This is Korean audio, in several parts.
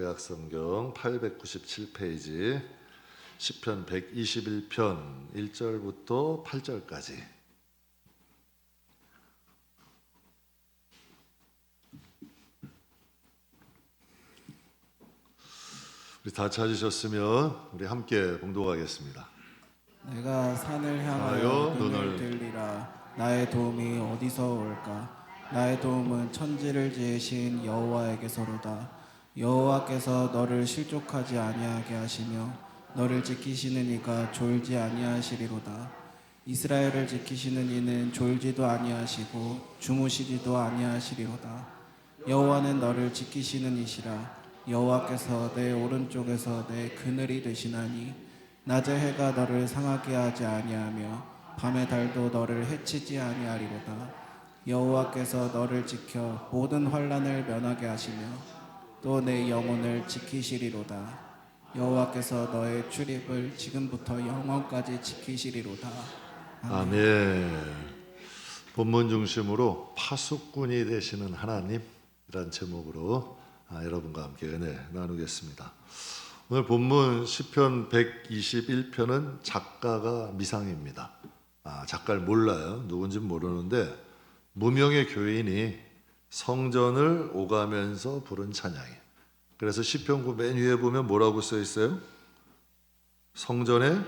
구약성경 897페이지 시편 121편 1절부터 8절까지. 우리 다 찾으셨으면 우리 함께 봉독하겠습니다. 내가 산을 향하여 눈을 들리라. 나의 도움이 어디서 올까? 나의 도움은 천지를 지으신 여호와에게서로다. 여호와께서 너를 실족하지 아니하게 하시며 너를 지키시는 이가 졸지 아니하시리로다. 이스라엘을 지키시는 이는 졸지도 아니하시고 주무시지도 아니하시리로다. 여호와는 너를 지키시는 이시라. 여호와께서 내 오른쪽에서 내 그늘이 되시나니 낮의 해가 너를 상하게 하지 아니하며 밤의 달도 너를 해치지 아니하리로다. 여호와께서 너를 지켜 모든 환난을 면하게 하시며 또 내 영혼을 지키시리로다. 여호와께서 너의 출입을 지금부터 영원까지 지키시리로다. 아멘. 본문 중심으로 파수꾼이 되시는 하나님이란 제목으로 여러분과 함께 은혜 나누겠습니다. 오늘 본문 시편 121편은 작가가 미상입니다. 작가를 몰라요. 누군지 모르는데 무명의 교인이 성전을 오가면서 부른 찬양이에요. 그래서 시편구 맨 위에 보면 뭐라고 써 있어요? 성전에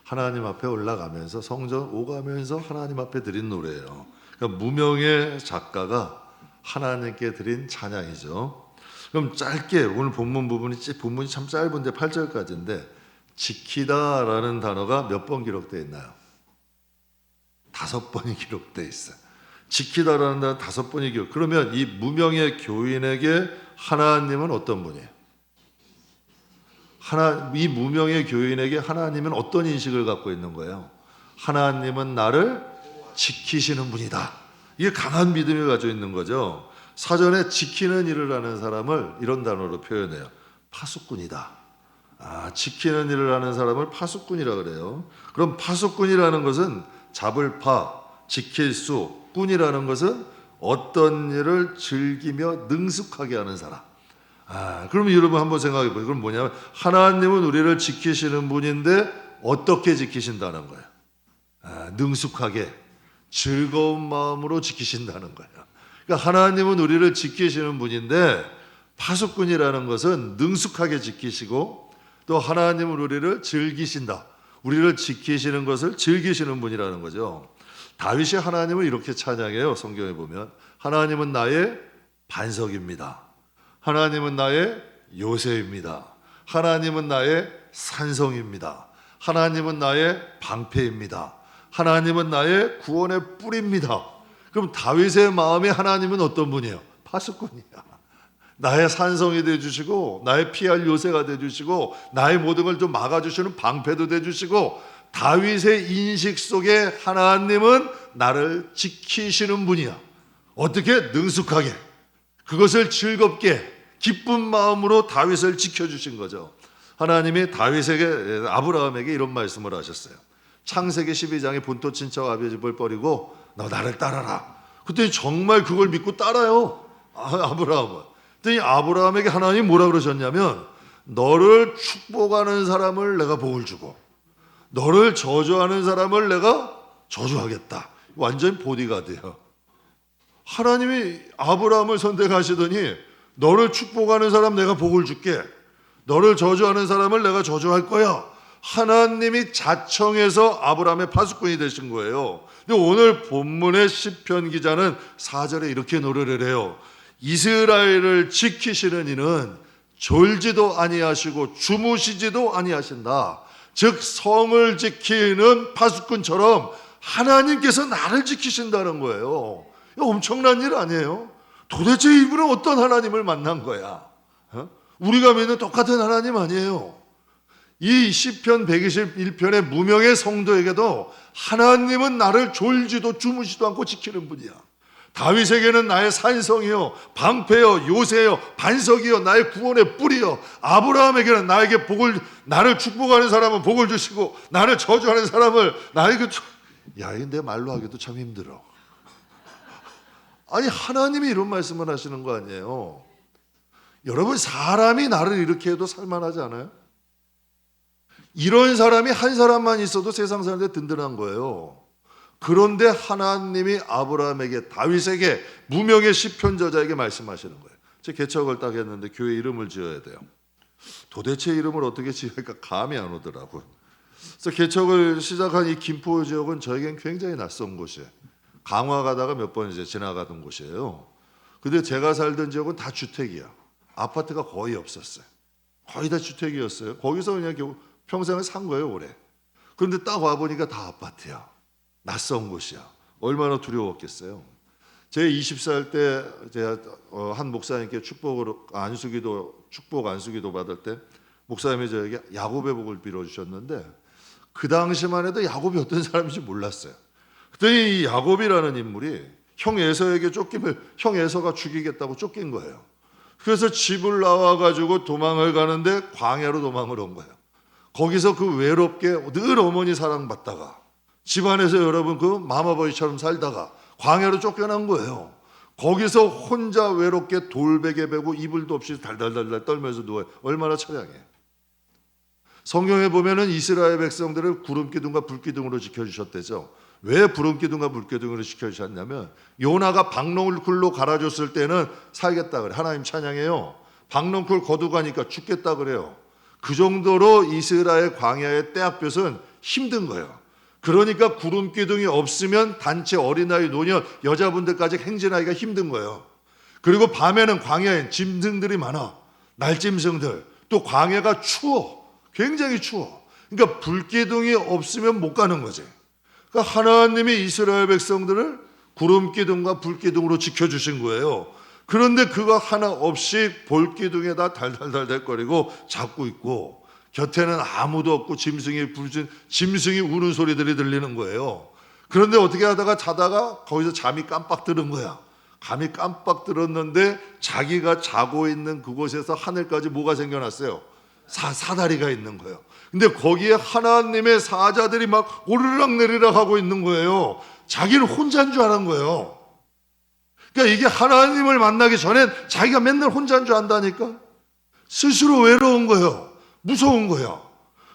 하나님 앞에 올라가면서 성전 오가면서 하나님 앞에 드린 노래예요. 그러니까 무명의 작가가 하나님께 드린 찬양이죠. 그럼 짧게 오늘 본문이 참 짧은데 8절까지인데 지키다라는 단어가 몇 번 기록되어 있나요? 5번이 기록되어 있어요. 지키다라는 단어 5번이 기록. 그러면 이 무명의 교인에게 하나님은 어떤 분이에요? 이 무명의 교인에게 하나님은 어떤 인식을 갖고 있는 거예요? 하나님은 나를 지키시는 분이다. 이게 강한 믿음을 가지고 있는 거죠. 사전에 지키는 일을 하는 사람을 이런 단어로 표현해요. 파수꾼이다. 지키는 일을 하는 사람을 파수꾼이라 그래요. 그럼 파수꾼이라는 것은 잡을 파, 지킬 수, 꾼이라는 것은 어떤 일을 즐기며 능숙하게 하는 사람. 그럼 여러분 한번 생각해 보세요. 그럼 뭐냐면 하나님은 우리를 지키시는 분인데 어떻게 지키신다는 거예요? 능숙하게 즐거운 마음으로 지키신다는 거예요. 그러니까 하나님은 우리를 지키시는 분인데 파수꾼이라는 것은 능숙하게 지키시고 또 하나님은 우리를 즐기신다. 우리를 지키시는 것을 즐기시는 분이라는 거죠. 다윗이 하나님을 이렇게 찬양해요. 성경에 보면 하나님은 나의 반석입니다. 하나님은 나의 요새입니다. 하나님은 나의 산성입니다. 하나님은 나의 방패입니다. 하나님은 나의 구원의 뿔입니다. 그럼 다윗의 마음에 하나님은 어떤 분이에요? 파수꾼이야. 나의 산성이 되어주시고 나의 피할 요새가 되어주시고 나의 모든 걸 좀 막아주시는 방패도 되어주시고 다윗의 인식 속에 하나님은 나를 지키시는 분이야. 어떻게? 능숙하게 그것을 즐겁게 기쁜 마음으로 다윗을 지켜주신 거죠. 하나님이 다윗에게 아브라함에게 이런 말씀을 하셨어요. 창세기 12장에 본토 친척 아비 집을 버리고 너 나를 따라라. 그랬더니 정말 그걸 믿고 따라요. 아브라함은. 그랬더니 아브라함에게 하나님이 뭐라 그러셨냐면 너를 축복하는 사람을 내가 복을 주고 너를 저주하는 사람을 내가 저주하겠다. 완전 보디가드예요. 하나님이 아브라함을 선택하시더니 너를 축복하는 사람 내가 복을 줄게. 너를 저주하는 사람을 내가 저주할 거야. 하나님이 자청해서 아브라함의 파수꾼이 되신 거예요. 근데 오늘 본문의 시편 기자는 4절에 이렇게 노래를 해요. 이스라엘을 지키시는 이는 졸지도 아니하시고 주무시지도 아니하신다. 즉 성을 지키는 파수꾼처럼 하나님께서 나를 지키신다는 거예요. 엄청난 일 아니에요? 도대체 이분은 어떤 하나님을 만난 거야? 우리가 믿는 똑같은 하나님 아니에요. 이 시편 121편의 무명의 성도에게도 하나님은 나를 졸지도 주무시도 않고 지키는 분이야. 다윗에게는 나의 산성이요 방패요 요새요 반석이요 나의 구원의 뿔이요. 아브라함에게는 나를 축복하는 사람은 복을 주시고 나를 저주하는 사람을 나에게 이거 내 말로 하기도 참 힘들어. 아니 하나님이 이런 말씀을 하시는 거 아니에요. 여러분, 사람이 나를 이렇게 해도 살만하지 않아요? 이런 사람이 한 사람만 있어도 세상 사람들 든든한 거예요. 그런데 하나님이 아브라함에게, 다윗에게, 무명의 시편 저자에게 말씀하시는 거예요. 제 개척을 딱 했는데 교회 이름을 지어야 돼요. 도대체 이름을 어떻게 지을까 감이 안 오더라고요. 그래서 개척을 시작한 이 김포 지역은 저에겐 굉장히 낯선 곳이에요. 강화 가다가 몇 번 이제 지나가던 곳이에요. 근데 제가 살던 지역은 다 주택이야. 아파트가 거의 없었어요. 거의 다 주택이었어요. 거기서 그냥 겨우 평생을 산 거예요, 올해. 그런데 딱 와보니까 다 아파트야. 낯선 곳이야. 얼마나 두려웠겠어요. 제 20살 때 제가 한 목사님께 축복 안수기도 받을 때 목사님이 저에게 야곱의 복을 빌어주셨는데 그 당시만 해도 야곱이 어떤 사람인지 몰랐어요. 그랬더니 이 야곱이라는 인물이 형 에서에게 쫓기면 형 에서가 죽이겠다고 쫓긴 거예요. 그래서 집을 나와가지고 도망을 가는데 광야로 도망을 온 거예요. 거기서 그 외롭게 늘 어머니 사랑받다가 집안에서 여러분 그 마마보이처럼 살다가 광야로 쫓겨난 거예요. 거기서 혼자 외롭게 돌베개 베고 이불도 없이 달달달달 떨면서 누워요. 얼마나 처량해. 성경에 보면은 이스라엘 백성들을 구름기둥과 불기둥으로 지켜주셨대죠. 왜 구름기둥과 불기둥으로 지켜주셨냐면 요나가 박농쿨로 갈아줬을 때는 살겠다 그래. 하나님 찬양해요. 박농쿨 거두가니까 죽겠다 그래요. 그 정도로 이스라엘 광야의 떼약볕은 힘든 거예요. 그러니까 구름기둥이 없으면 단체 어린아이, 노년, 여자분들까지 행진하기가 힘든 거예요. 그리고 밤에는 광야엔 짐승들이 많아. 날짐승들. 또 광야가 추워. 굉장히 추워. 그러니까 불기둥이 없으면 못 가는 거지. 그러니까 하나님이 이스라엘 백성들을 구름기둥과 불기둥으로 지켜주신 거예요. 그런데 그거 하나 없이 볼기둥에다 달달달달거리고 잡고 있고 곁에는 아무도 없고 짐승이 우는 소리들이 들리는 거예요. 그런데 어떻게 하다가 자다가 거기서 잠이 깜빡 드는 거야. 감이 깜빡 들었는데 자기가 자고 있는 그곳에서 하늘까지 뭐가 생겨났어요? 사다리가 있는 거예요. 근데 거기에 하나님의 사자들이 막 오르락내리락 하고 있는 거예요. 자기는 혼자인 줄 아는 거예요. 그러니까 이게 하나님을 만나기 전엔 자기가 맨날 혼자인 줄 안다니까. 스스로 외로운 거예요. 무서운 거야.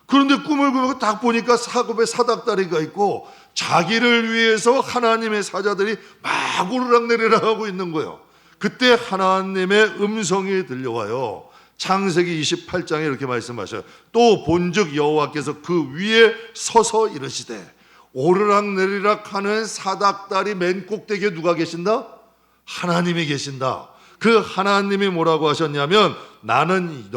그런데 꿈을 꾸고 딱 보니까 사급에 사닥다리가 있고 자기를 위해서 하나님의 사자들이 막 오르락내리락 하고 있는 거예요. 그때 하나님의 음성이 들려와요. 창세기 28장에 이렇게 말씀하셔요. 또 본즉 여호와께서 그 위에 서서 이르시되 오르락내리락 하는 사닥다리 맨 꼭대기에 누가 계신다? 하나님이 계신다. 그 하나님이 뭐라고 하셨냐면 나는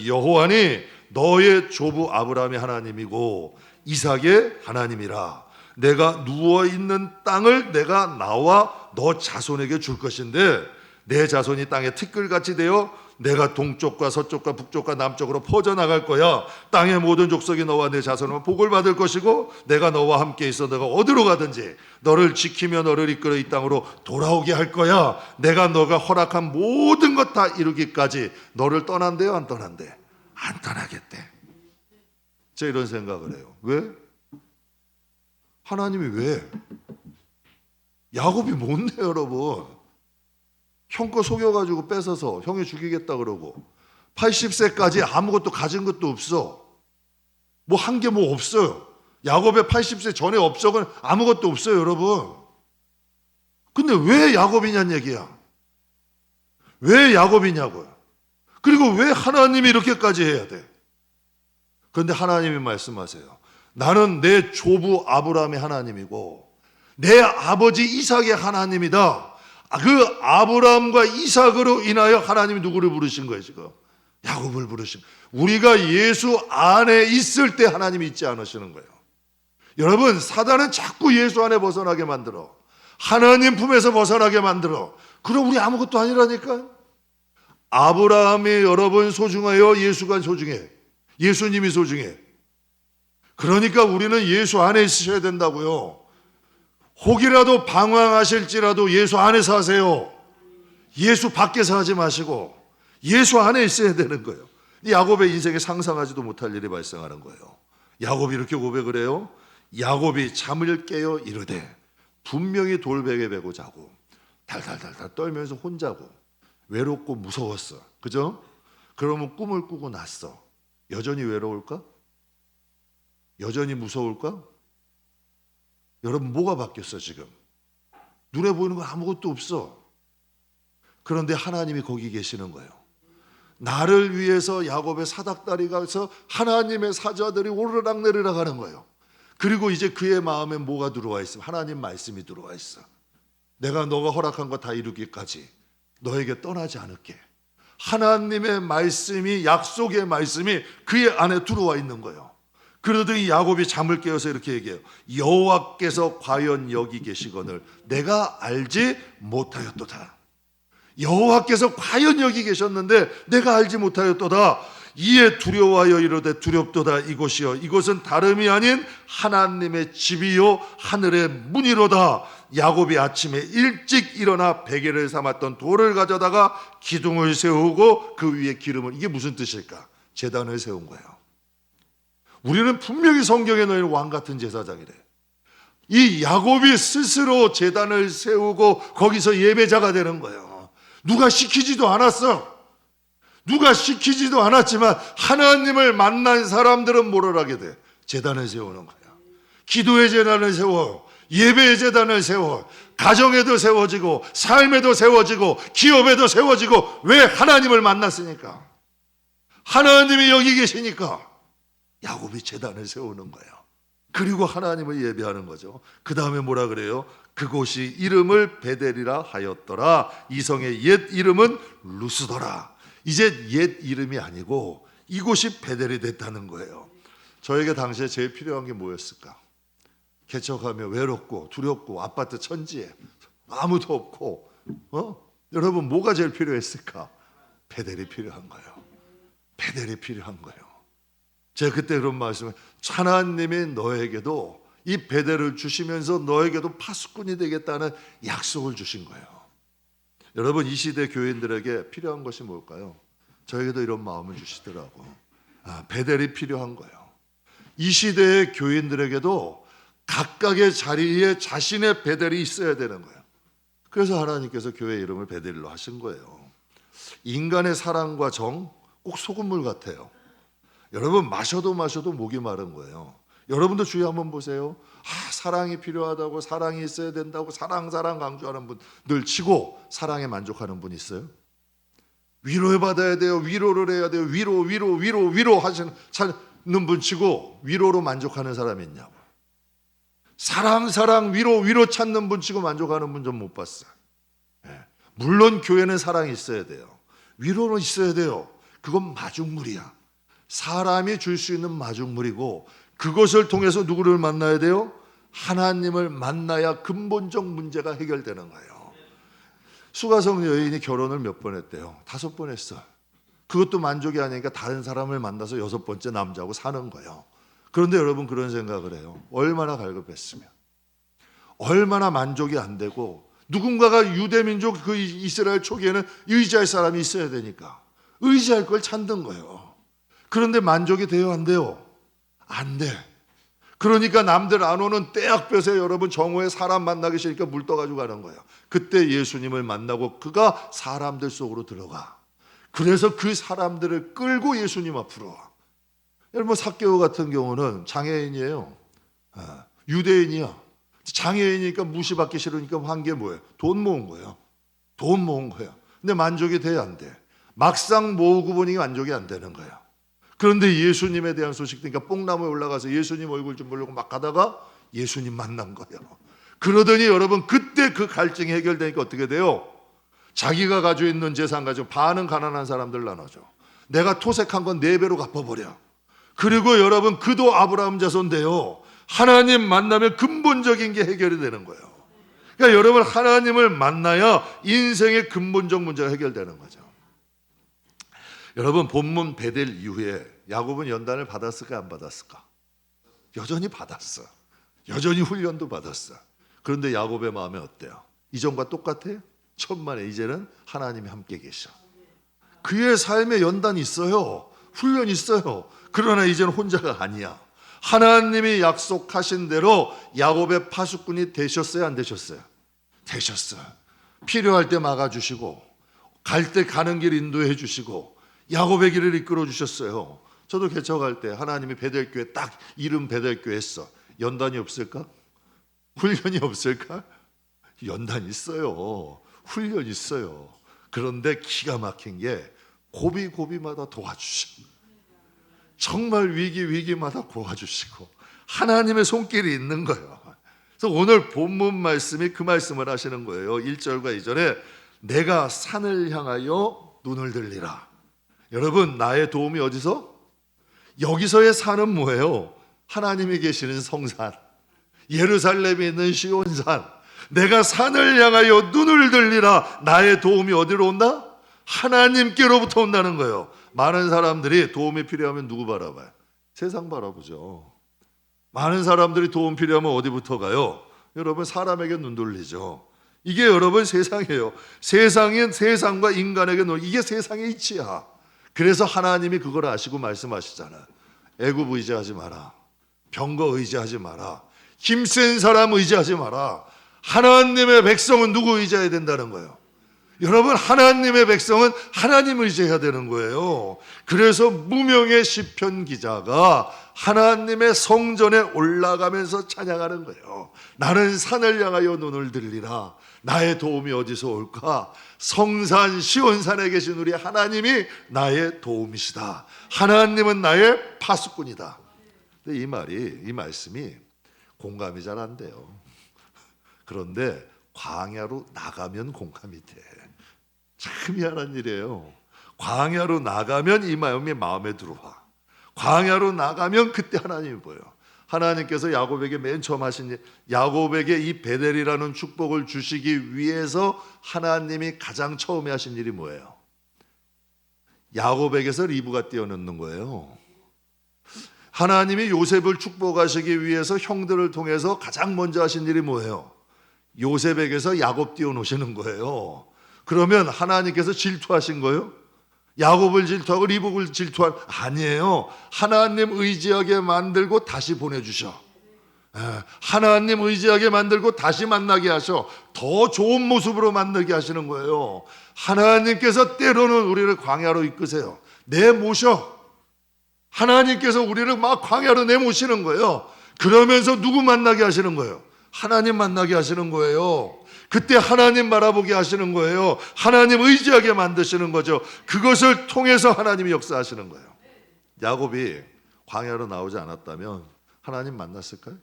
여호와니 너의 조부 아브라함의 하나님이고 이삭의 하나님이라. 내가 누워있는 땅을 내가 나와 너 자손에게 줄 것인데 내 자손이 땅에 티끌같이 되어 내가 동쪽과 서쪽과 북쪽과 남쪽으로 퍼져나갈 거야. 땅의 모든 족속이 너와 내 자손은 복을 받을 것이고 내가 너와 함께 있어 너가 어디로 가든지 너를 지키며 너를 이끌어 이 땅으로 돌아오게 할 거야. 내가 너가 허락한 모든 것 다 이루기까지 너를 떠난대요, 안 떠난대? 안 떠나겠대. 제가 이런 생각을 해요. 왜? 하나님이 왜? 야곱이 뭔데 여러분? 형 거 속여가지고 뺏어서 형이 죽이겠다 그러고 80세까지 아무것도 가진 것도 없어. 뭐 한 게 뭐 없어요. 야곱의 80세 전에 업적은 아무것도 없어요, 여러분. 근데 왜 야곱이냐는 얘기야. 왜 야곱이냐고요. 그리고 왜 하나님이 이렇게까지 해야 돼? 그런데 하나님이 말씀하세요. 나는 내 조부 아브라함의 하나님이고 내 아버지 이삭의 하나님이다. 그 아브라함과 이삭으로 인하여 하나님이 누구를 부르신 거예요, 지금? 야곱을 부르신 거예요. 우리가 예수 안에 있을 때 하나님이 있지 않으시는 거예요. 여러분, 사단은 자꾸 예수 안에 벗어나게 만들어. 하나님 품에서 벗어나게 만들어. 그럼 우리 아무것도 아니라니까. 아브라함이 여러분 소중해요? 예수가 소중해? 예수님이 소중해? 그러니까 우리는 예수 안에 있으셔야 된다고요. 혹이라도 방황하실지라도 예수 안에서 하세요. 예수 밖에서 하지 마시고 예수 안에 있어야 되는 거예요. 야곱의 인생에 상상하지도 못할 일이 발생하는 거예요. 야곱이 이렇게 고백을 해요. 야곱이 잠을 깨어 이르되 분명히 돌베개 베고 자고 달달달달 떨면서 혼자고 외롭고 무서웠어. 그죠? 그러면 꿈을 꾸고 났어. 여전히 외로울까? 여전히 무서울까? 여러분, 뭐가 바뀌었어 지금? 눈에 보이는 건 아무것도 없어. 그런데 하나님이 거기 계시는 거예요. 나를 위해서 야곱의 사닥다리가 서 하나님의 사자들이 오르락내리락 하는 거예요. 그리고 이제 그의 마음에 뭐가 들어와 있어? 하나님 말씀이 들어와 있어. 내가 너가 허락한 거 다 이루기까지 너에게 떠나지 않을게. 하나님의 말씀이, 약속의 말씀이 그의 안에 들어와 있는 거예요. 그러더니 야곱이 잠을 깨어서 이렇게 얘기해요. 여호와께서 과연 여기 계시거늘 내가 알지 못하였도다. 여호와께서 과연 여기 계셨는데 내가 알지 못하였도다. 이에 두려워하여 이르되 두렵도다. 이곳이여 이곳은 다름이 아닌 하나님의 집이요 하늘의 문이로다. 야곱이 아침에 일찍 일어나 베개를 삼았던 돌을 가져다가 기둥을 세우고 그 위에 기름을, 이게 무슨 뜻일까? 제단을 세운 거예요. 우리는 분명히 성경에 넣인 왕 같은 제사장이래. 이 야곱이 스스로 제단을 세우고 거기서 예배자가 되는 거예요. 누가 시키지도 않았어. 누가 시키지도 않았지만 하나님을 만난 사람들은 뭐를 하게 돼? 제단을 세우는 거야. 기도의 제단을 세워, 예배의 제단을 세워, 가정에도 세워지고 삶에도 세워지고 기업에도 세워지고. 왜? 하나님을 만났으니까. 하나님이 여기 계시니까 야곱이 제단을 세우는 거예요. 그리고 하나님을 예배하는 거죠. 그 다음에 뭐라 그래요? 그곳이 이름을 베델이라 하였더라. 이성의 옛 이름은 루스더라. 이제 옛 이름이 아니고 이곳이 베델이 됐다는 거예요. 저에게 당시에 제일 필요한 게 뭐였을까? 개척하며 외롭고 두렵고 아파트 천지에 아무도 없고, 여러분 뭐가 제일 필요했을까? 베델이 필요한 거예요. 베델이 필요한 거예요. 제가 그때 그런 말씀을, 하나님이 너에게도 이 베델을 주시면서 너에게도 파수꾼이 되겠다는 약속을 주신 거예요. 여러분, 이 시대 교인들에게 필요한 것이 뭘까요? 저에게도 이런 마음을 주시더라고. 베델이 필요한 거예요. 이 시대의 교인들에게도 각각의 자리에 자신의 베델이 있어야 되는 거예요. 그래서 하나님께서 교회 이름을 베델로 하신 거예요. 인간의 사랑과 정, 꼭 소금물 같아요. 여러분, 마셔도 목이 마른 거예요. 여러분도 주위 한번 보세요. 사랑이 필요하다고, 사랑이 있어야 된다고 사랑 강조하는 분들 치고 사랑에 만족하는 분 있어요? 위로해 받아야 돼요. 위로를 해야 돼요. 위로 하시는 분 치고 위로로 만족하는 사람이 있냐고. 사랑 위로 찾는 분 치고 만족하는 분 좀 못 봤어요. 물론 교회는 사랑이 있어야 돼요. 위로는 있어야 돼요. 그건 마중물이야. 사람이 줄 수 있는 마중물이고, 그것을 통해서 누구를 만나야 돼요? 하나님을 만나야 근본적 문제가 해결되는 거예요. 수가성 여인이 결혼을 몇 번 했대요? 5번 했어. 그것도 만족이 아니니까 다른 사람을 만나서 6번째 남자하고 사는 거예요. 그런데 여러분, 그런 생각을 해요. 얼마나 갈급했으면, 얼마나 만족이 안 되고, 누군가가 유대민족 그 이스라엘 초기에는 의지할 사람이 있어야 되니까 의지할 걸 찾는 거예요. 그런데 만족이 돼요, 안 돼요? 안 돼. 그러니까 남들 안 오는 떼약볕에 여러분 정오에 사람 만나기 싫으니까 물 떠가지고 가는 거예요. 그때 예수님을 만나고 그가 사람들 속으로 들어가. 그래서 그 사람들을 끌고 예수님 앞으로 와. 여러분, 삭개오 같은 경우는 장애인이에요. 유대인이야. 장애인이니까 무시받기 싫으니까 한 게 뭐예요? 돈 모은 거예요. 돈 모은 거예요. 근데 만족이 돼야 안 돼. 막상 모으고 보니 만족이 안 되는 거예요. 그런데 예수님에 대한 소식 들으니까 뽕나무에 올라가서 예수님 얼굴 좀 보려고 막 가다가 예수님 만난 거예요. 그러더니 여러분, 그때 그 갈증이 해결되니까 어떻게 돼요? 자기가 가지고 있는 재산 가지고 반은 가난한 사람들 나눠줘. 내가 토색한 건 4배로 갚아버려. 그리고 여러분, 그도 아브라함 자손인데요, 하나님 만나면 근본적인 게 해결이 되는 거예요. 그러니까 여러분, 하나님을 만나야 인생의 근본적 문제가 해결되는 거죠. 여러분, 본문 베델 이후에 야곱은 연단을 받았을까 안 받았을까? 여전히 받았어. 여전히 훈련도 받았어. 그런데 야곱의 마음이 어때요? 이전과 똑같아요? 천만에 이제는 하나님이 함께 계셔. 그의 삶에 연단이 있어요. 훈련이 있어요. 그러나 이제는 혼자가 아니야. 하나님이 약속하신 대로 야곱의 파수꾼이 되셨어요, 안 되셨어요? 되셨어요. 필요할 때 막아주시고 갈 때 가는 길 인도해 주시고 야곱의 길을 이끌어 주셨어요. 저도 개척할 때 하나님이 베델교회 딱 이름 베델교회 했어. 연단이 없을까? 훈련이 없을까? 연단 있어요. 훈련 있어요. 그런데 기가 막힌 게 고비고비마다 도와주시고 정말 위기마다 도와주시고 하나님의 손길이 있는 거예요. 그래서 오늘 본문 말씀이 그 말씀을 하시는 거예요. 1절과 2절에 내가 산을 향하여 눈을 들리라. 여러분, 나의 도움이 어디서? 여기서의 산은 뭐예요? 하나님이 계시는 성산, 예루살렘에 있는 시온산. 내가 산을 향하여 눈을 들리라. 나의 도움이 어디로 온다? 하나님께로부터 온다는 거예요. 많은 사람들이 도움이 필요하면 누구 바라봐요? 세상 바라보죠. 많은 사람들이 도움 필요하면 어디부터 가요? 여러분, 사람에게 눈 돌리죠. 이게 여러분 세상이에요. 세상은 세상과 인간에게 이게 세상의 이치야. 그래서 하나님이 그걸 아시고 말씀하시잖아요. 애굽 의지하지 마라. 병거 의지하지 마라. 힘센 사람 의지하지 마라. 하나님의 백성은 누구 의지해야 된다는 거예요? 여러분, 하나님의 백성은 하나님 의지해야 되는 거예요. 그래서 무명의 시편 기자가 하나님의 성전에 올라가면서 찬양하는 거예요. 나는 산을 향하여 눈을 들리라. 나의 도움이 어디서 올까? 성산 시온산에 계신 우리 하나님이 나의 도움이시다. 하나님은 나의 파수꾼이다. 근데 이 말씀이 공감이 잘 안 돼요. 그런데 광야로 나가면 공감이 돼. 참 미안한 일이에요. 광야로 나가면 이 마음이 마음에 들어와. 광야로 나가면 그때 하나님이 보여. 하나님께서 야곱에게 맨 처음 하신 일, 야곱에게 이 베델이라는 축복을 주시기 위해서 하나님이 가장 처음에 하신 일이 뭐예요? 야곱에게서 리브가 떼어놓는 거예요. 하나님이 요셉을 축복하시기 위해서 형들을 통해서 가장 먼저 하신 일이 뭐예요? 요셉에게서 야곱 띄워놓으시는 거예요. 그러면 하나님께서 질투하신 거예요? 야곱을 질투하고 리브를 질투한? 아니에요. 하나님 의지하게 만들고 다시 보내주셔. 하나님 의지하게 만들고 다시 만나게 하셔. 더 좋은 모습으로 만들게 하시는 거예요. 하나님께서 때로는 우리를 광야로 이끄세요. 내모셔. 하나님께서 우리를 막 광야로 내모시는 거예요. 그러면서 누구 만나게 하시는 거예요? 하나님 만나게 하시는 거예요. 그때 하나님 바라보게 하시는 거예요. 하나님 의지하게 만드시는 거죠. 그것을 통해서 하나님이 역사하시는 거예요. 야곱이 광야로 나오지 않았다면 하나님 만났을까요?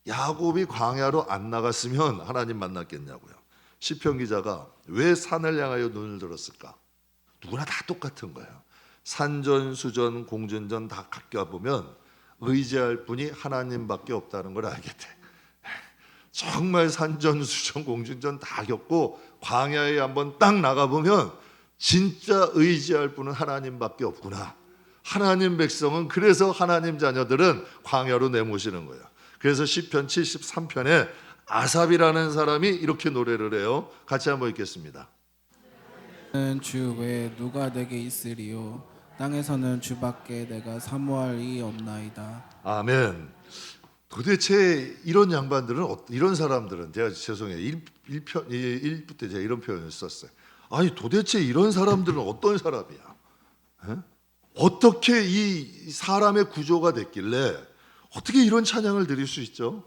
야곱이 광야로 안 나갔으면 하나님 만났겠냐고요. 시편 기자가 왜 산을 향하여 눈을 들었을까? 누구나 다 똑같은 거예요. 산전, 수전, 공전전 다 겪어보면 의지할 분이 하나님밖에 없다는 걸 알게 돼. 정말 산전, 수전, 공전전 다 겪고 광야에 한번 딱 나가보면 진짜 의지할 분은 하나님밖에 없구나. 하나님 백성은, 그래서 하나님 자녀들은 광야로 내모시는 거예요. 그래서 시편 73편에 아삽이라는 사람이 이렇게 노래를 해요. 같이 한번 읽겠습니다. 주 외에 누가 내게 있으리요? 땅에서는 주밖에 내가 사모할 이 없나이다. 아멘. 도대체 이런 양반들은, 이런 사람들은, 제가 죄송해요. 1부 때 제가 이런 표현을 썼어요. 아니 도대체 이런 사람들은 어떤 사람이야? 에? 어떻게 이 사람의 구조가 됐길래 어떻게 이런 찬양을 드릴 수 있죠?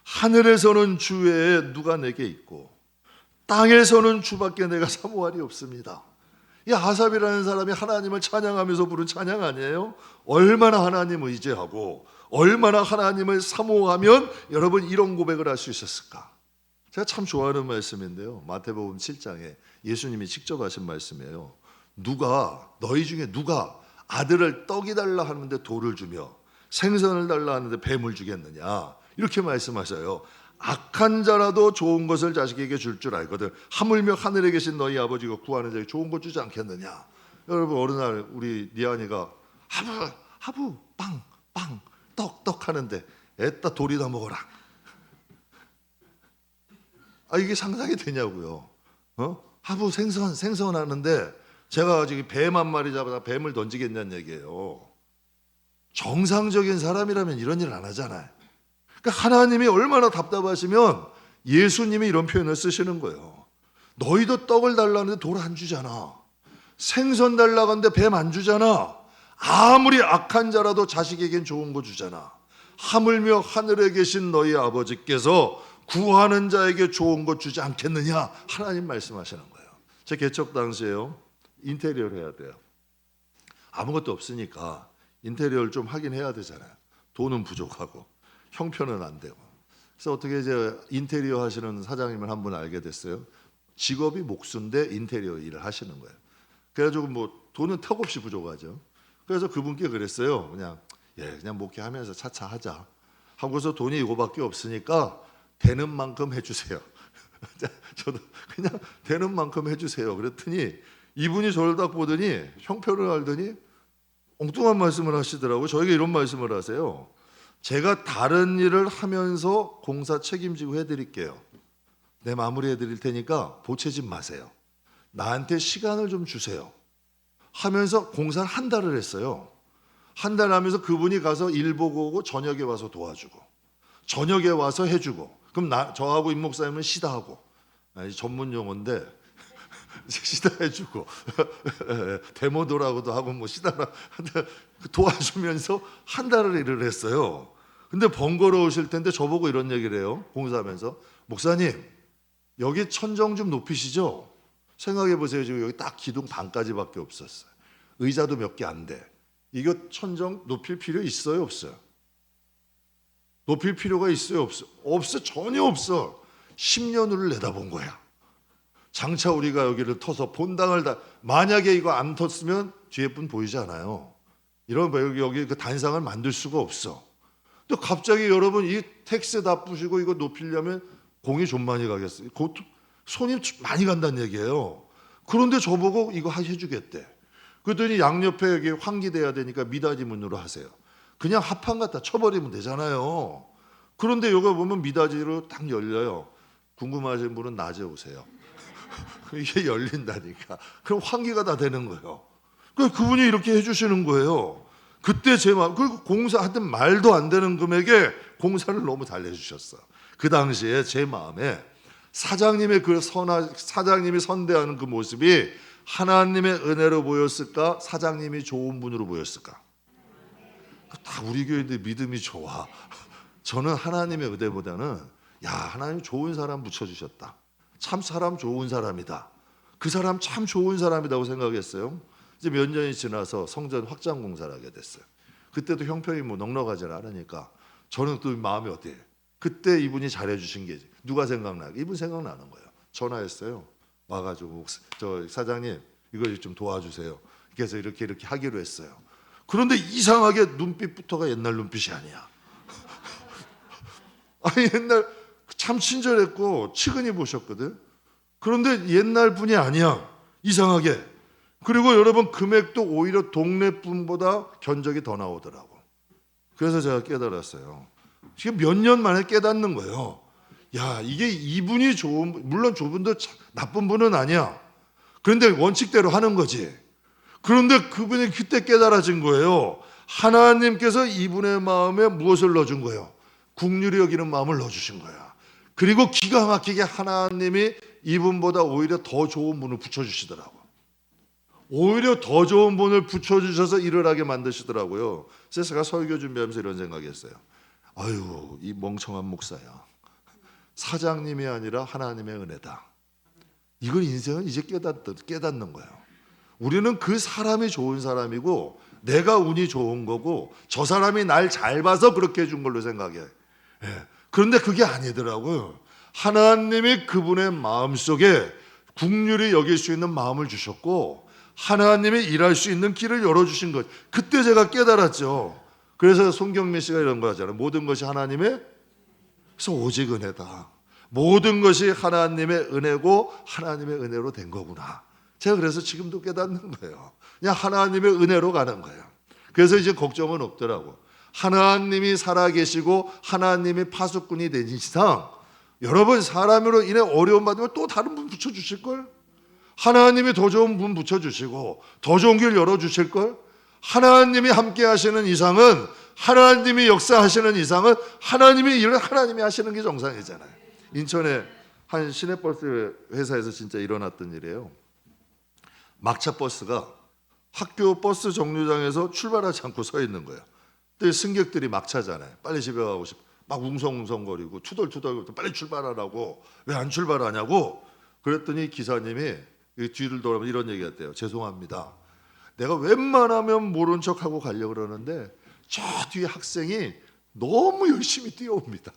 하늘에서는 주 외에 누가 내게 있고 땅에서는 주밖에 내가 사모할이 없습니다. 이 아삽이라는 사람이 하나님을 찬양하면서 부른 찬양 아니에요? 얼마나 하나님 의지하고 얼마나 하나님을 사모하면 여러분 이런 고백을 할 수 있었을까? 제가 참 좋아하는 말씀인데요. 마태복음 7장에 예수님이 직접 하신 말씀이에요. 너희 중에 누가 아들을 떡이 달라 하는데 돌을 주며 생선을 달라 하는데 뱀을 주겠느냐? 이렇게 말씀하셔요. 악한 자라도 좋은 것을 자식에게 줄 줄 알거든. 하물며 하늘에 계신 너희 아버지가 구하는 자에게 좋은 것 주지 않겠느냐? 여러분, 어느 날 우리 리안이가 하부 빵 떡 하는데 애따 돌이나 먹어라. 이게 상상이 되냐고요. 하부 생선 하는데 제가 지금 뱀 한 마리 잡아다 뱀을 던지겠냐는 얘기예요. 정상적인 사람이라면 이런 일 안 하잖아요. 그러니까 하나님이 얼마나 답답하시면 예수님이 이런 표현을 쓰시는 거예요. 너희도 떡을 달라는데 돌 안 주잖아. 생선 달라는데 뱀 안 주잖아. 아무리 악한 자라도 자식에겐 좋은 거 주잖아. 하물며 하늘에 계신 너희 아버지께서 구하는 자에게 좋은 것 주지 않겠느냐. 하나님 말씀하시는 거예요. 제 개척 당시에요, 인테리어를 해야 돼요. 아무것도 없으니까 인테리어를 좀 하긴 해야 되잖아요. 돈은 부족하고 형편은 안 되고. 그래서 어떻게 이제 인테리어 하시는 사장님을 한 분 알게 됐어요. 직업이 목수인데 인테리어 일을 하시는 거예요. 그래가지고 뭐 돈은 턱없이 부족하죠. 그래서 그분께 그랬어요. 그냥 목회하면서 차차 하자 하고서 돈이 이거밖에 없으니까 되는 만큼 해주세요. 저도 그냥 되는 만큼 해주세요. 그랬더니 이분이 저를 딱 보더니 형편을 알더니 엉뚱한 말씀을 하시더라고요. 저에게 이런 말씀을 하세요. 제가 다른 일을 하면서 공사 책임지고 해드릴게요. 내 마무리 해드릴 테니까 보채지 마세요. 나한테 시간을 좀 주세요 하면서 공사를 한 달을 했어요. 한 달 하면서 그분이 가서 일 보고 오고 저녁에 와서 도와주고 저녁에 와서 해주고, 그럼 저하고 임 목사님은 시다하고, 전문 용어인데 시다해주고 데모도라고도 하고 뭐 시다라 도와주면서 한 달을 일을 했어요. 근데 번거로우실 텐데 저보고 이런 얘기를 해요. 공사하면서, 목사님 여기 천정 좀 높이시죠. 생각해 보세요. 지금 여기 딱 기둥 반까지밖에 없었어요. 의자도 몇 개 안 돼. 이거 천정 높일 필요 있어요, 없어요? 높일 필요가 있어요, 없어요? 없어, 전혀 없어. 10년 후를 내다본 거야. 장차 우리가 여기를 터서 본당을 다, 만약에 이거 안 텄으면 뒤에 분 보이지 않아요. 이런 여기 그 단상을 만들 수가 없어. 또 갑자기 여러분 이 텍스 다 부시고 이거 높이려면 공이 좀 많이 가겠어요. 손이 많이 간다는 얘기예요. 그런데 저보고 이거 해주겠대. 그랬더니 양옆에 여기 환기돼야 되니까 미닫이 문으로 하세요. 그냥 합판 갖다 쳐버리면 되잖아요. 그런데 여기 보면 미닫이로 딱 열려요. 궁금하신 분은 낮에 오세요. 이게 열린다니까. 그럼 환기가 다 되는 거예요. 그분이 이렇게 해주시는 거예요. 그때 제 마음, 그리고 공사하던 말도 안 되는 금액에 공사를 너무 잘 해주셨어. 그 당시에 제 마음에 사장님의 사장님이 선대하는 그 모습이 하나님의 은혜로 보였을까? 사장님이 좋은 분으로 보였을까? 다 우리 교회들 믿음이 좋아. 저는 하나님의 은혜보다는 하나님 좋은 사람 붙여주셨다. 참 사람 좋은 사람이다. 그 사람 참 좋은 사람이라고 생각했어요. 이제 몇 년이 지나서 성전 확장 공사를 하게 됐어요. 그때도 형편이 뭐 넉넉하지 않으니까 저는 또 마음이 어때요? 그때 이분이 잘해주신 게 누가 생각나요? 이분 생각나는 거예요. 전화했어요. 와가지고 저 사장님 이거 좀 도와주세요. 그래서 이렇게 하기로 했어요. 그런데 이상하게 눈빛부터가 옛날 눈빛이 아니야. 아니 옛날 참 친절했고 측은히 보셨거든. 그런데 옛날 분이 아니야. 이상하게. 그리고 여러분 금액도 오히려 동네 분보다 견적이 더 나오더라고. 그래서 제가 깨달았어요. 지금 몇 년 만에 깨닫는 거예요. 이게 이분이 물론 저분도 나쁜 분은 아니야. 그런데 원칙대로 하는 거지. 그런데 그분이 그때 깨달아진 거예요. 하나님께서 이분의 마음에 무엇을 넣어준 거예요? 긍휼히 여기는 마음을 넣어주신 거야. 그리고 기가 막히게 하나님이 이분보다 오히려 더 좋은 분을 붙여주시더라고. 오히려 더 좋은 분을 붙여주셔서 일을 하게 만드시더라고요. 그래서 제가 설교 준비하면서 이런 생각했어요. 아유, 이 멍청한 목사야. 사장님이 아니라 하나님의 은혜다. 이걸 인생은 이제 깨닫는 거예요. 우리는 그 사람이 좋은 사람이고 내가 운이 좋은 거고 저 사람이 날 잘 봐서 그렇게 해준 걸로 생각해. 그런데 그게 아니더라고요. 하나님이 그분의 마음속에 긍휼히 여길 수 있는 마음을 주셨고 하나님이 일할 수 있는 길을 열어주신 것. 그때 제가 깨달았죠. 그래서 송경민 씨가 이런 거 하잖아요. 모든 것이 하나님의, 그래서 오직 은혜다. 모든 것이 하나님의 은혜고 하나님의 은혜로 된 거구나. 제가 그래서 지금도 깨닫는 거예요. 그냥 하나님의 은혜로 가는 거예요. 그래서 이제 걱정은 없더라고. 하나님이 살아계시고 하나님이 파수꾼이 된 이상 여러분 사람으로 인해 어려움 받으면 또 다른 분 붙여주실걸? 하나님이 더 좋은 분 붙여주시고 더 좋은 길 열어주실걸? 하나님이 함께 하시는 이상은, 하나님이 역사하시는 이상은 하나님이 일을 하나님이 하시는 게 정상이잖아요. 인천에 한 시내버스 회사에서 진짜 일어났던 일이에요. 막차 버스가 학교 버스 정류장에서 출발하지 않고 서 있는 거예요. 근데 승객들이 막차잖아요. 빨리 집에 가고 싶어. 막 웅성웅성거리고 투덜투덜 빨리 출발하라고. 왜 안 출발하냐고. 그랬더니 기사님이 뒤를 돌아보면 이런 얘기했대요. 죄송합니다. 내가 웬만하면 모른 척하고 가려고 그러는데 저 뒤에 학생이 너무 열심히 뛰어옵니다.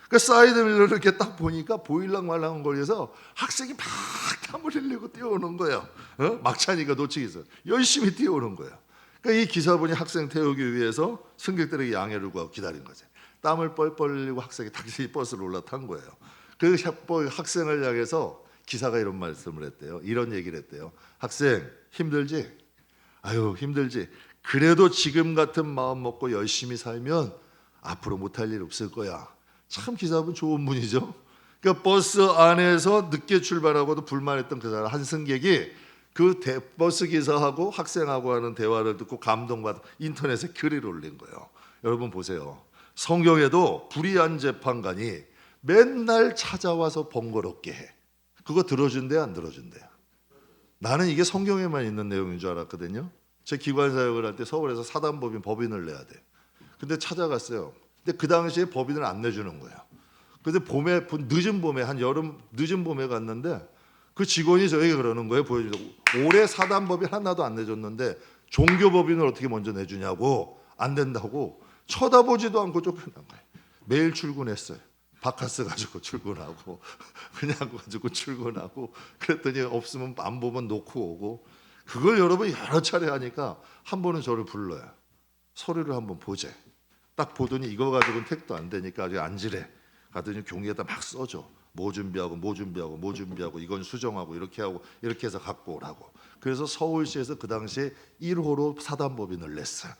그 사이드밀러를 이렇게 딱 보니까 보일랑말랑한 거리에서 학생이 막 땀을 흘리고 뛰어오는 거예요. 막차니까 놓치기 있어. 열심히 뛰어오는 거예요. 그러니까 이 기사분이 학생 태우기 위해서 승객들에게 양해를 구하고 기다린 거죠. 땀을 뻘뻘 흘리고 학생이 다시 버스를 올라탄 거예요. 그 학생을 향해서 기사가 이런 말씀을 했대요. 이런 얘기를 했대요. 학생 힘들지? 아유 힘들지. 그래도 지금 같은 마음 먹고 열심히 살면 앞으로 못할 일 없을 거야. 참 기사분 좋은 분이죠. 그러니까 버스 안에서 늦게 출발하고도 불만했던 그 사람 한 승객이 그 버스 기사하고 학생하고 하는 대화를 듣고 감동받아 인터넷에 글을 올린 거예요. 여러분 보세요. 성경에도 불의한 재판관이 맨날 찾아와서 번거롭게 해. 그거 들어준대요, 안 들어준대요? 나는 이게 성경에만 있는 내용인 줄 알았거든요. 제 기관 사역을 할 때 서울에서 사단법인 법인을 내야 돼요. 근데 찾아갔어요. 근데 그 당시에 법인을 안 내주는 거예요. 근데 봄에 늦은 봄에 한 여름 늦은 봄에 갔는데 그 직원이 저에게 그러는 거예요. 보여주려고. 올해 사단법인 하나도 안 내줬는데 종교법인을 어떻게 먼저 내주냐고. 안 된다고 쳐다보지도 않고 쫓겨난 거예요. 매일 출근했어요. 바카스 가지고 출근하고 그냥 가지고 출근하고 그랬더니 없으면 안 보면 놓고 오고. 그걸 여러분 여러 차례 하니까 한 번은 저를 불러요. 서류를 한번 보재. 딱 보더니 이거 가지고는 택도 안 되니까 아직 앉으래. 가더니 종이에다 막 써줘. 뭐 준비하고 뭐 준비하고 뭐 준비하고 이건 수정하고 이렇게 하고 이렇게 해서 갖고 오라고. 그래서 서울시에서 그 당시에 1호로 사단법인을 냈어요.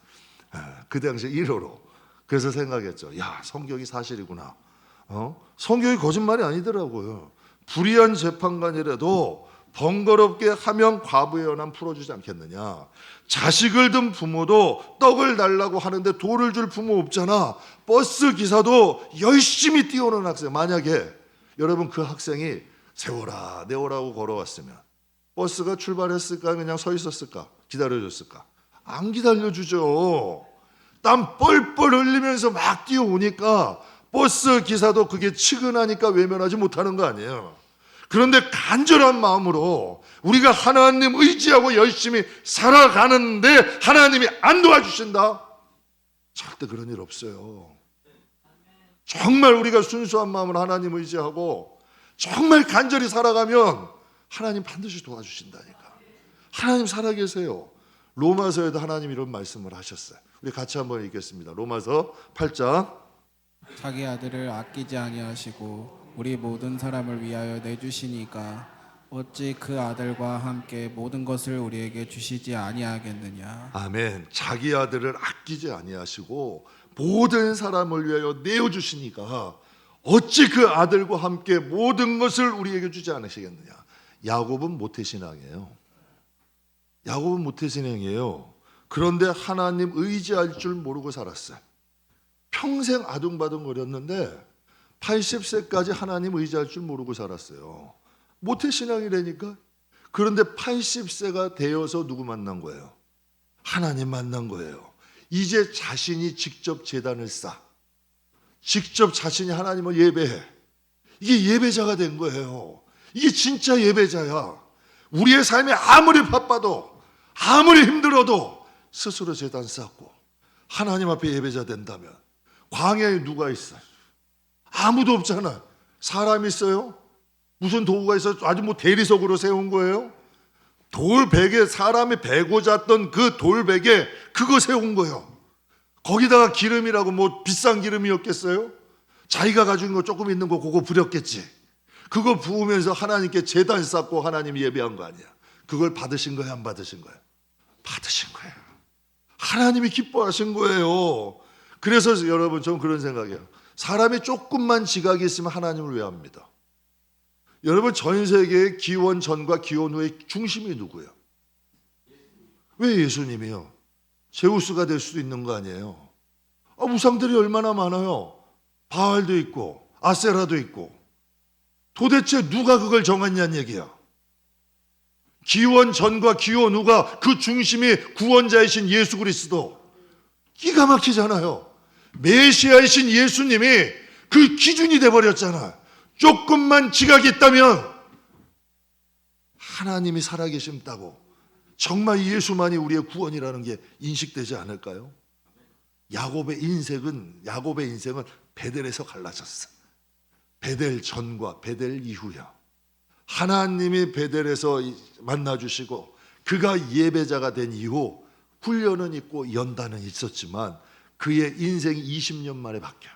그 당시에 1호로. 그래서 생각했죠. 야, 성경이 사실이구나. 성경이 거짓말이 아니더라고요. 불의한 재판관이라도 번거롭게 하면 과부의 연한 풀어주지 않겠느냐. 자식을 둔 부모도 떡을 달라고 하는데 돌을 줄 부모 없잖아. 버스 기사도 열심히 뛰어오는 학생. 만약에 여러분 그 학생이 세워라 내워라고 걸어왔으면 버스가 출발했을까? 그냥 서 있었을까? 기다려줬을까? 안 기다려주죠. 땀 뻘뻘 흘리면서 막 뛰어오니까 버스 기사도 그게 측은하니까 외면하지 못하는 거 아니에요. 그런데 간절한 마음으로 우리가 하나님 의지하고 열심히 살아가는데 하나님이 안 도와주신다? 절대 그런 일 없어요. 정말 우리가 순수한 마음으로 하나님 의지하고 정말 간절히 살아가면 하나님 반드시 도와주신다니까. 하나님 살아계세요. 로마서에도 하나님 이런 말씀을 하셨어요. 우리 같이 한번 읽겠습니다. 로마서 8장. 자기 아들을 아끼지 아니하시고 우리 모든 사람을 위하여 내주시니까 어찌 그 아들과 함께 모든 것을 우리에게 주시지 아니하겠느냐. 아멘. 자기 아들을 아끼지 아니하시고 모든 사람을 위하여 내어주시니까 어찌 그 아들과 함께 모든 것을 우리에게 주지 않으시겠느냐. 야곱은 모태신앙이에요. 야곱은 모태신앙이에요. 그런데 하나님 의지할 줄 모르고 살았어요. 평생 아둥바둥거렸는데 80세까지 하나님 의지할 줄 모르고 살았어요. 모태신앙이라니까. 그런데 80세가 되어서 누구 만난 거예요? 하나님 만난 거예요. 이제 자신이 직접 제단을 쌓아. 직접 자신이 하나님을 예배해. 이게 예배자가 된 거예요. 이게 진짜 예배자야. 우리의 삶이 아무리 바빠도 아무리 힘들어도 스스로 제단 쌓고 하나님 앞에 예배자 된다면 광야에 누가 있어요? 아무도 없잖아. 사람 있어요? 무슨 도구가 있어요? 아주 뭐 대리석으로 세운 거예요? 돌베개, 사람이 베고 잤던 그 돌베개 그거 세운 거예요. 거기다가 기름이라고 뭐 비싼 기름이었겠어요? 자기가 가지고 있는 거 조금 있는 거 그거 부렸겠지. 그거 부으면서 하나님께 제단 쌓고 하나님 예배한 거 아니야. 그걸 받으신 거예요, 안 받으신 거예요? 받으신 거예요. 하나님이 기뻐하신 거예요. 그래서 여러분 저는 그런 생각이에요. 사람이 조금만 지각이 있으면 하나님을 왜 합니다? 여러분 전 세계의 기원 전과 기원 후의 중심이 누구예요? 왜 예수님이요? 제우스가 될 수도 있는 거 아니에요? 우상들이 얼마나 많아요. 바알도 있고 아세라도 있고 도대체 누가 그걸 정했냐는 얘기야. 기원 전과 기원 후가 그 중심이 구원자이신 예수 그리스도. 기가 막히잖아요. 메시아이신 예수님이 그 기준이 돼버렸잖아. 조금만 지각이 있다면 하나님이 살아계심다고 정말 예수만이 우리의 구원이라는 게 인식되지 않을까요? 야곱의 인생은 베델에서 갈라졌어. 베델 전과 베델 이후야. 하나님이 베델에서 만나주시고 그가 예배자가 된 이후 훈련은 있고 연단은 있었지만 그의 인생이 20년 만에 바뀌어요.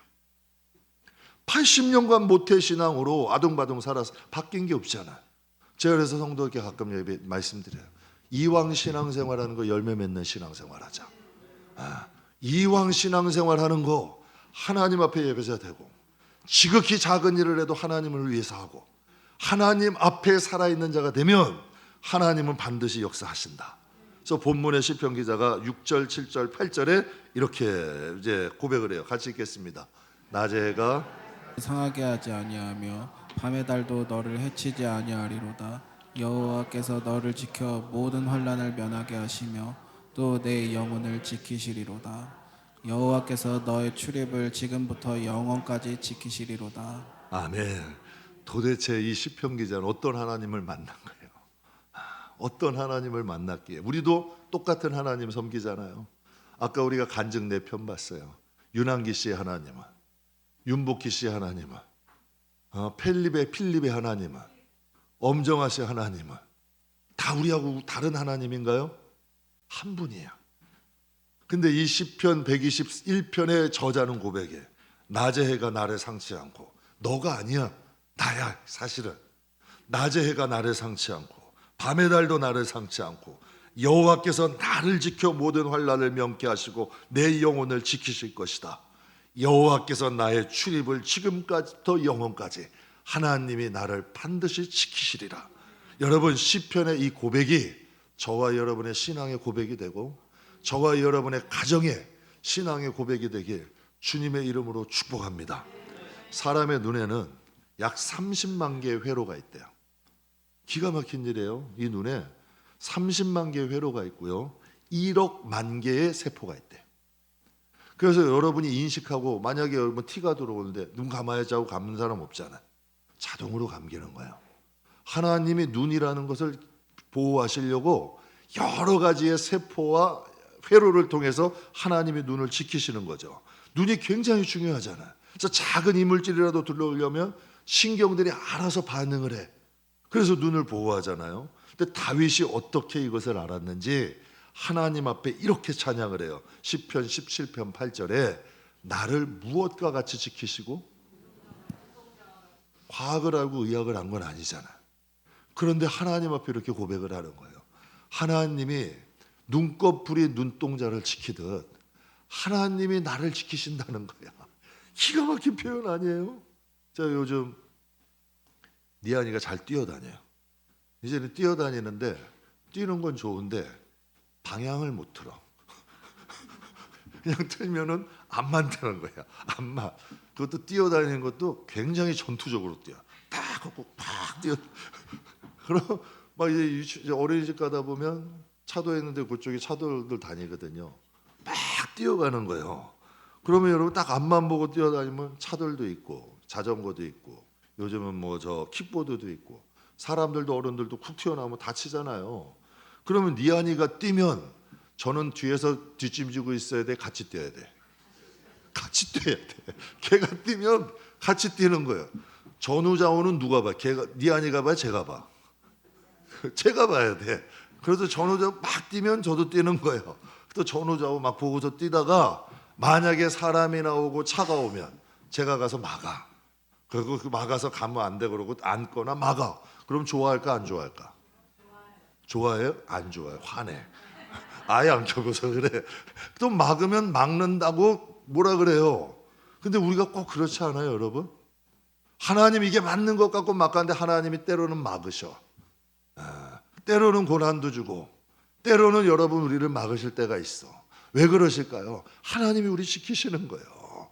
80년간 모태신앙으로 아둥바둥 살아서 바뀐 게 없잖아요. 제가 그래서 성도에게 가끔 예배 말씀드려요. 이왕 신앙생활하는 거 열매 맺는 신앙생활하자. 이왕 신앙생활하는 거 하나님 앞에 예배자 되고 지극히 작은 일을 해도 하나님을 위해서 하고 하나님 앞에 살아있는 자가 되면 하나님은 반드시 역사하신다. 그래서 본문의 시편 기자가 6절, 7절, 8절에 이렇게 이제 고백을 해요. 같이 읽겠습니다. 낮의 해가 상하게 하지 아니하며 밤의 달도 너를 해치지 아니하리로다. 여호와께서 너를 지켜 모든 환난을 면하게 하시며 또 내 영혼을 지키시리로다. 여호와께서 너의 출입을 지금부터 영원까지 지키시리로다. 아멘. 도대체 이 시편 기자는 어떤 하나님을 만난 거예요? 어떤 하나님을 만났기에? 우리도 똑같은 하나님 섬기잖아요. 아까 우리가 간증 4편 봤어요. 윤한기 씨의 하나님은, 윤복희 씨의 하나님은, 필립의 하나님은, 엄정아 씨의 하나님은 다 우리하고 다른 하나님인가요? 한 분이에요. 근데 이 시편 121편의 저자는 고백해. 낮의 해가 나를 상치 않고 너가 아니야. 나야 사실은. 낮의 해가 나를 상치 않고 밤의 달도 나를 상치 않고 여호와께서 나를 지켜 모든 환난을 명케 하시고 내 영혼을 지키실 것이다. 여호와께서 나의 출입을 지금까지부터 영원까지 하나님이 나를 반드시 지키시리라. 여러분 시편의 이 고백이 저와 여러분의 신앙의 고백이 되고 저와 여러분의 가정의 신앙의 고백이 되길 주님의 이름으로 축복합니다. 사람의 눈에는 약 30만 개의 회로가 있대요. 기가 막힌 일이에요. 이 눈에 30만 개의 회로가 있고요. 1억 만 개의 세포가 있대요. 그래서 여러분이 인식하고 만약에 여러분 티가 들어오는데 눈 감아야지 하고 감는 사람 없잖아요. 자동으로 감기는 거예요. 하나님이 눈이라는 것을 보호하시려고 여러 가지의 세포와 회로를 통해서 하나님이 눈을 지키시는 거죠. 눈이 굉장히 중요하잖아요. 그래서 작은 이물질이라도 들어오려면 신경들이 알아서 반응을 해. 그래서 눈을 보호하잖아요. 근데 다윗이 어떻게 이것을 알았는지 하나님 앞에 이렇게 찬양을 해요. 시편 17편 8절에 나를 무엇과 같이 지키시고? 과학을 알고 의학을 한 건 아니잖아요. 그런데 하나님 앞에 이렇게 고백을 하는 거예요. 하나님이 눈꺼풀이 눈동자를 지키듯 하나님이 나를 지키신다는 거야. 기가 막힌 표현 아니에요? 자, 요즘 니안이가 잘 뛰어다녀요. 이제는 뛰어다니는데 뛰는 건 좋은데 방향을 못 틀어. 그냥 틀면은 안만 트는 거야. 안만. 그것도 뛰어다니는 것도 굉장히 전투적으로 뛰어. 딱 하고 팍 뛰어. 그럼 막 이제 어린이집 가다 보면 차도 있는데 그쪽에 차도들 다니거든요. 막 뛰어가는 거예요. 그러면 여러분 딱 앞만 보고 뛰어다니면 차들도 있고 자전거도 있고 요즘은 뭐 저 킥보드도 있고 사람들도 어른들도 쿡 튀어나오면 다치잖아요. 그러면 니안이가 뛰면 저는 뒤에서 뒷짐지고 있어야 돼? 같이 뛰어야 돼? 같이 뛰어야 돼. 걔가 뛰면 같이 뛰는 거예요. 전후좌우는 누가 봐? 걔가 니안이가 봐? 제가 봐? 제가 봐야 돼. 그래서 전후좌우 막 뛰면 저도 뛰는 거예요. 또 전후좌우 막 보고서 뛰다가 만약에 사람이 나오고 차가 오면 제가 가서 막아. 그리고 그 막아서 가면 안 돼 그러고 앉거나 막아. 그럼 좋아할까 안 좋아할까? 좋아해요? 안 좋아해요. 화내. 아예 안 켜고서 그래. 또 막으면 막는다고 뭐라 그래요. 근데 우리가 꼭 그렇지 않아요, 여러분? 하나님 이게 맞는 것 같고 막가는데 하나님이 때로는 막으셔. 때로는 고난도 주고 때로는 여러분 우리를 막으실 때가 있어. 왜 그러실까요? 하나님이 우리 지키시는 거예요.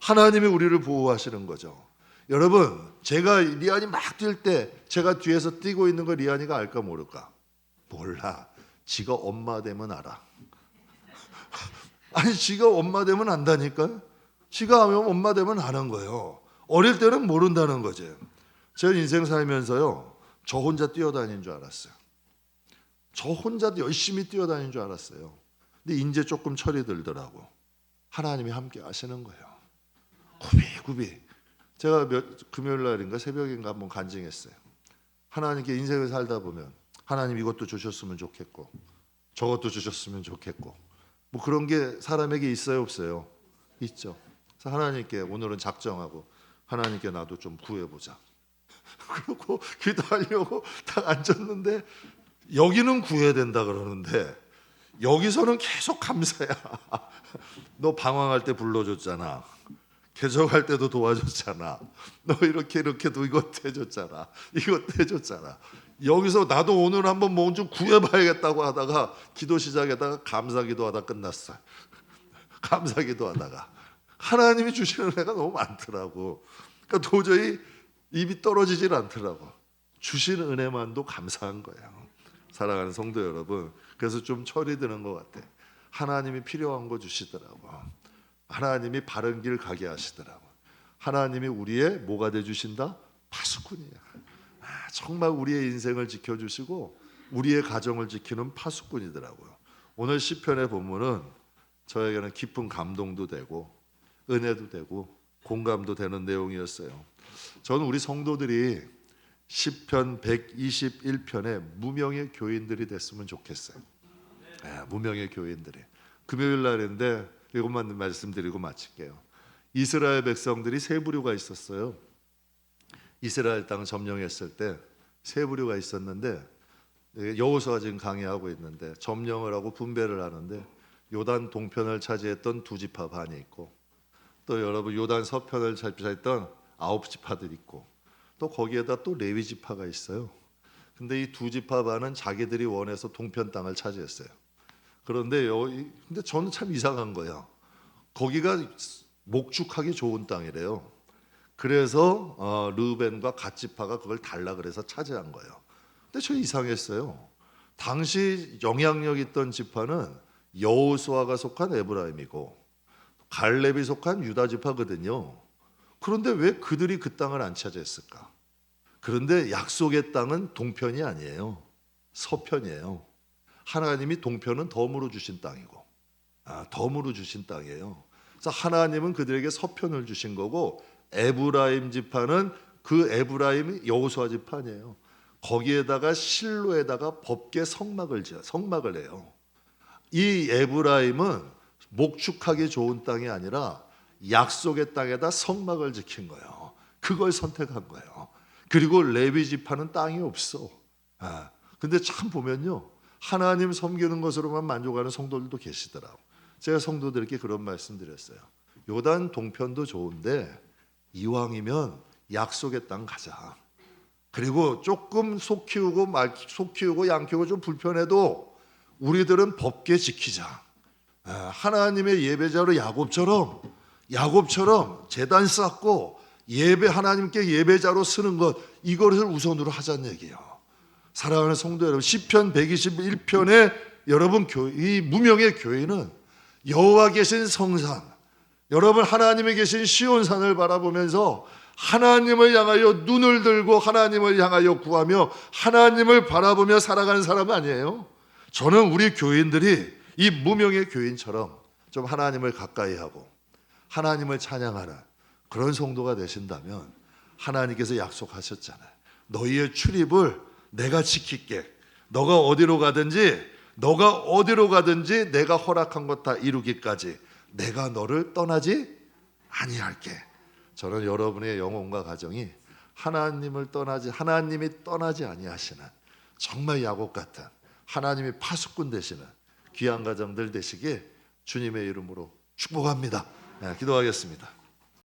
하나님이 우리를 보호하시는 거죠. 여러분, 제가 리안이 막 뛸 때 제가 뒤에서 뛰고 있는 거 리안이가 알까 모를까? 몰라. 지가 엄마 되면 알아. 아니, 지가 엄마 되면 안다니까. 지가 하면 엄마 되면 아는 거예요. 어릴 때는 모른다는 거지. 제 인생 살면서요, 저 혼자 뛰어다니는 줄 알았어요. 저 혼자 열심히 뛰어다니는 줄 알았어요. 근데 이제 조금 철이 들더라고. 하나님이 함께 하시는 거예요. 굽이. 제가 금요일 날인가 새벽인가 한번 간증했어요. 하나님께 인생을 살다 보면 하나님 이것도 주셨으면 좋겠고 저것도 주셨으면 좋겠고 뭐 그런 게 사람에게 있어요, 없어요? 있죠. 그래서 하나님께 오늘은 작정하고 하나님께 나도 좀 구해보자. 그러고 기도하려고 딱 앉았는데 여기는 구해야 된다 그러는데 여기서는 계속 감사야. 너 방황할 때 불러줬잖아. 개척할 때도 도와줬잖아. 너 이렇게도 이것도 해줬잖아. 이것도 해줬잖아. 여기서 나도 오늘 한번 뭐 좀 구해봐야겠다고 하다가 기도 시작했다가 감사기도 하다 끝났어. 감사기도 하다가 하나님이 주시는 은혜가 너무 많더라고. 그러니까 도저히 입이 떨어지질 않더라고. 주시는 은혜만도 감사한 거예요. 사랑하는 성도 여러분, 그래서 좀 철이 드는 것 같아. 하나님이 필요한 거 주시더라고. 하나님이 바른 길 가게 하시더라고. 하나님이 우리의 뭐가 돼주신다? 파수꾼이야. 정말 우리의 인생을 지켜주시고 우리의 가정을 지키는 파수꾼이더라고요. 오늘 시편의 본문은 저에게는 깊은 감동도 되고 은혜도 되고 공감도 되는 내용이었어요. 저는 우리 성도들이 시편 121편의 무명의 교인들이 됐으면 좋겠어요. 무명의 교인들이. 금요일 날인데 이것만 말씀드리고 마칠게요. 이스라엘 백성들이 세 부류가 있었어요. 이스라엘 땅을 점령했을 때 세 부류가 있었는데 여호수아가 지금 강의하고 있는데 점령을 하고 분배를 하는데 요단 동편을 차지했던 두 지파 반이 있고 또 여러분 요단 서편을 차지했던 9지파들이 있고 또 거기에다 또 레위 지파가 있어요. 근데 이 두 지파 반은 자기들이 원해서 동편 땅을 차지했어요. 그런데 근데 저는 참 이상한 거예요. 거기가 목축하기 좋은 땅이래요. 그래서 르벤과 갓 지파가 그걸 달라 그래서 차지한 거예요. 근데 저 이상했어요. 당시 영향력 있던 지파는 여호수아가 속한 에브라임이고 갈렙이 속한 유다 지파거든요. 그런데 왜 그들이 그 땅을 안 차지했을까? 그런데 약속의 땅은 동편이 아니에요. 서편이에요. 하나님이 동편은 덤으로 주신 땅이고 덤으로 주신 땅이에요. 그래서 하나님은 그들에게 서편을 주신 거고 에브라임 지파는 그 에브라임이 여호수아 지파 아니에요. 거기에다가 실로에다가 법궤 성막을 해요. 이 에브라임은 목축하기 좋은 땅이 아니라 약속의 땅에다 성막을 지킨 거예요. 그걸 선택한 거예요. 그리고 레위 지파는 땅이 없어. 근데 참 보면요, 하나님 섬기는 것으로만 만족하는 성도들도 계시더라고. 제가 성도들께 그런 말씀드렸어요. 요단 동편도 좋은데 이왕이면 약속의 땅 가자. 그리고 조금 속 키우고 양 키우고 좀 불편해도 우리들은 법궤 지키자. 하나님의 예배자로 야곱처럼 제단 쌓고 하나님께 예배자로 쓰는 것, 이것을 우선으로 하자는 얘기예요. 사랑하는 성도 여러분, 시편 121편에 여러분 이 무명의 교회는 여호와 계신 성산, 여러분 하나님이 계신 시온산을 바라보면서 하나님을 향하여 눈을 들고 하나님을 향하여 구하며 하나님을 바라보며 살아가는 사람 아니에요? 저는 우리 교인들이 이 무명의 교인처럼 좀 하나님을 가까이 하고 하나님을 찬양하는 그런 성도가 되신다면 하나님께서 약속하셨잖아요. 너희의 출입을 내가 지킬게. 너가 어디로 가든지 내가 허락한 것 다 이루기까지 내가 너를 떠나지 아니할게. 저는 여러분의 영혼과 가정이 하나님이 떠나지 아니하시는 정말 야곱 같은 하나님이 파수꾼 되시는 귀한 가정들 되시길 주님의 이름으로 축복합니다. 기도하겠습니다.